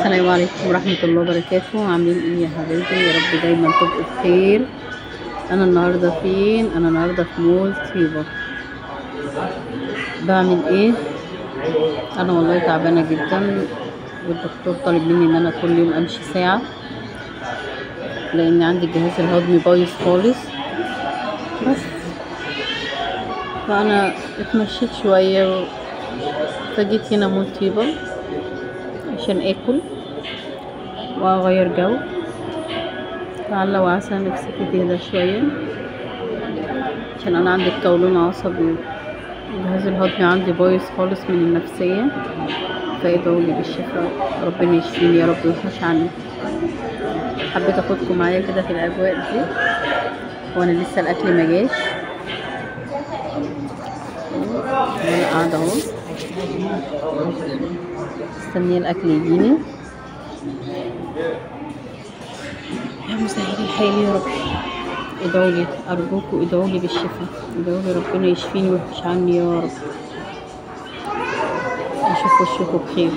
السلام عليكم ورحمة الله وبركاته. عاملين ايه يا حبايبي؟ يا رب دايما تبقوا بخير. انا النهارده فين؟ انا النهارده في مول طيبة. بعمل ايه؟ انا والله تعبانة جدا، والدكتور طالب مني ان انا كل يوم امشي ساعة لان عندي الجهاز الهضمي بايظ خالص. بس فانا اتمشيت شوية فجيت هنا مول طيبة عشان اكل واغير جو. لعل وعسى نفسي تهدى شوية عشان انا عندي قولون عصبي، الجهاز الهضمي عندي بايظ خالص من النفسية، فادعولي بالشفاء، ربنا يشفيني يا رب ويوحش عني. حبيت اخدكم معايا كده في الاجواء دي وانا لسه الاكل ما جاش، وانا قاعده اهو مستنيه الاكل يجيني. يا مسهل الحال يا رب، ادعولي ارجوكوا، ادعولي بالشفاء، ادعولي ربنا يشفيني ويوحش عني يا رب. اشوف وشكوا بخير.